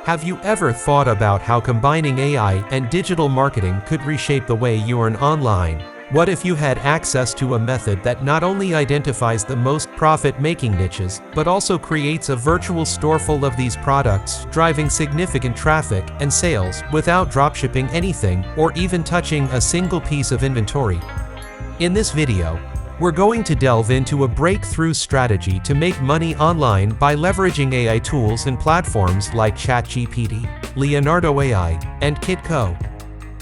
Have you ever thought about how combining AI and digital marketing could reshape the way you earn online? What if you had access to a method that not only identifies the most profit-making niches, but also creates a virtual store full of these products, driving significant traffic and sales without dropshipping anything or even touching a single piece of inventory? In this video, we're going to delve into a breakthrough strategy to make money online by leveraging AI tools and platforms like ChatGPT, Leonardo AI, and Kitco.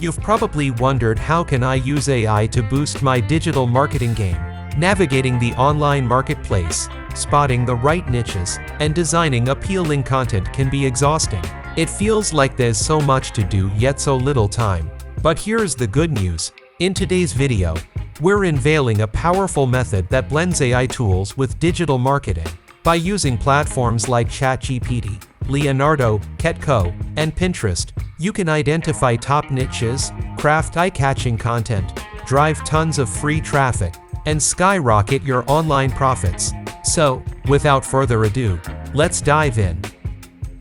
You've probably wondered, how can I use AI to boost my digital marketing game? Navigating the online marketplace, spotting the right niches, and designing appealing content can be exhausting. It feels like there's so much to do yet so little time. But here's the good news. In today's video, we're unveiling a powerful method that blends AI tools with digital marketing. By using platforms like ChatGPT, Leonardo, Kitco, and Pinterest, you can identify top niches, craft eye-catching content, drive tons of free traffic, and skyrocket your online profits. So, without further ado, let's dive in.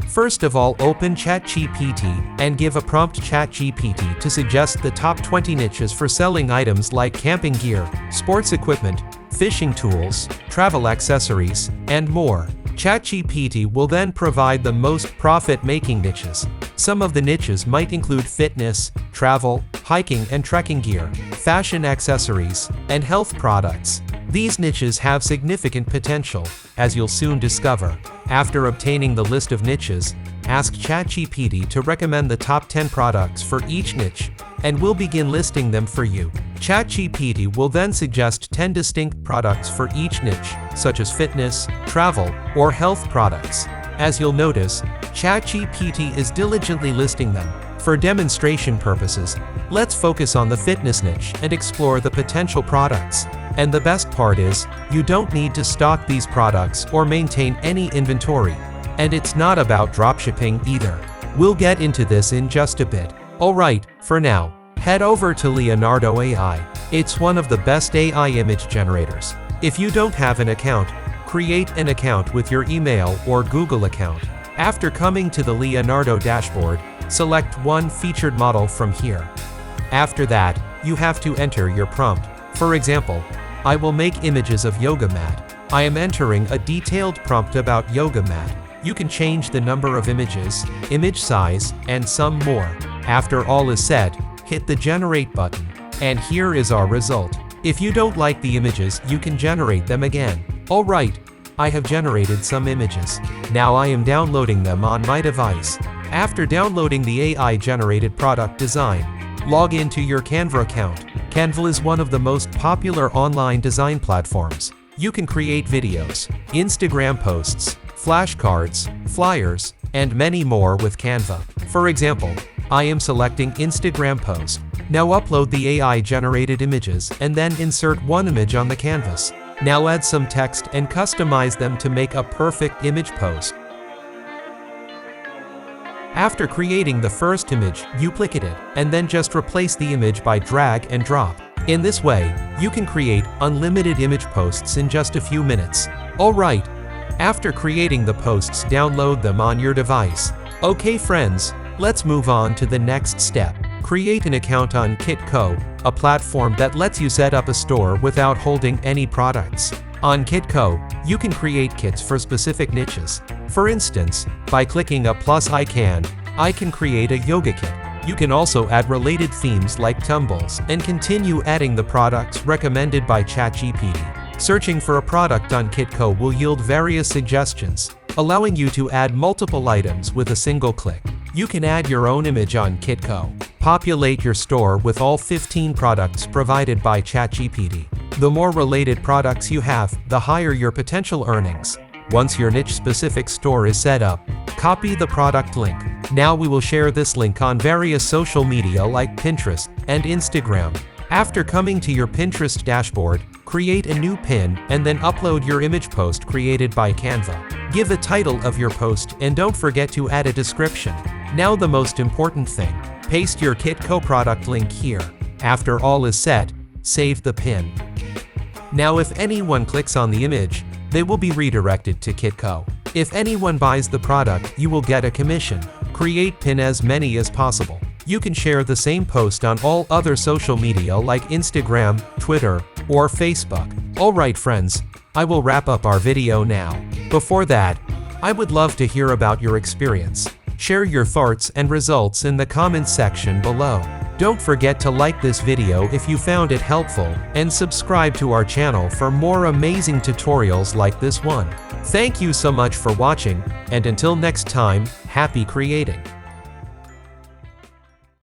First of all, open ChatGPT and give a prompt ChatGPT to suggest the top 20 niches for selling items like camping gear, sports equipment, fishing tools, travel accessories, and more. ChatGPT will then provide the most profit-making niches. Some of the niches might include fitness, travel, hiking and trekking gear, fashion accessories, and health products. These niches have significant potential, as you'll soon discover. After obtaining the list of niches, ask ChatGPT to recommend the top 10 products for each niche, and we'll begin listing them for you. ChatGPT will then suggest 10 distinct products for each niche, such as fitness, travel, or health products. As you'll notice, ChatGPT is diligently listing them. For demonstration purposes, let's focus on the fitness niche and explore the potential products. And the best part is, you don't need to stock these products or maintain any inventory. And it's not about dropshipping either. We'll get into this in just a bit. Alright, for now, head over to Leonardo AI. It's one of the best AI image generators. If you don't have an account, create an account with your email or Google account. After coming to the Leonardo dashboard, select one featured model from here. After that, you have to enter your prompt. For example, I will make images of yoga mat. I am entering a detailed prompt about yoga mat. You can change the number of images, image size, and some more. After all is said, hit the generate button. And here is our result. If you don't like the images, you can generate them again. Alright, I have generated some images. Now I am downloading them on my device. After downloading the AI-generated product design, log into your Canva account. Canva is one of the most popular online design platforms. You can create videos, Instagram posts, flashcards, flyers, and many more with Canva. For example, I am selecting Instagram post. Now upload the AI-generated images and then insert one image on the canvas. Now add some text and customize them to make a perfect image post. After creating the first image, duplicate it, and then just replace the image by drag and drop. In this way, you can create unlimited image posts in just a few minutes. Alright, after creating the posts, download them on your device. Okay friends, let's move on to the next step. Create an account on Kitco, a platform that lets you set up a store without holding any products. On Kitco, you can create kits for specific niches. For instance, by clicking a plus icon, I can create a yoga kit. You can also add related themes like tumbles and continue adding the products recommended by ChatGPT. Searching for a product on Kitco will yield various suggestions, allowing you to add multiple items with a single click. You can add your own image on Kitco. Populate your store with all 15 products provided by ChatGPT. The more related products you have, the higher your potential earnings. Once your niche-specific store is set up, copy the product link. Now we will share this link on various social media like Pinterest and Instagram. After coming to your Pinterest dashboard, create a new pin and then upload your image post created by Canva. Give a title of your post and don't forget to add a description. Now the most important thing, paste your Kitco product link here. After all is set, save the pin. Now if anyone clicks on the image, they will be redirected to Kitco. If anyone buys the product, you will get a commission. Create pin as many as possible. You can share the same post on all other social media like Instagram, Twitter, or Facebook. Alright friends, I will wrap up our video now. Before that, I would love to hear about your experience. Share your thoughts and results in the comments section below. Don't forget to like this video if you found it helpful, and subscribe to our channel for more amazing tutorials like this one. Thank you so much for watching, and until next time, happy creating!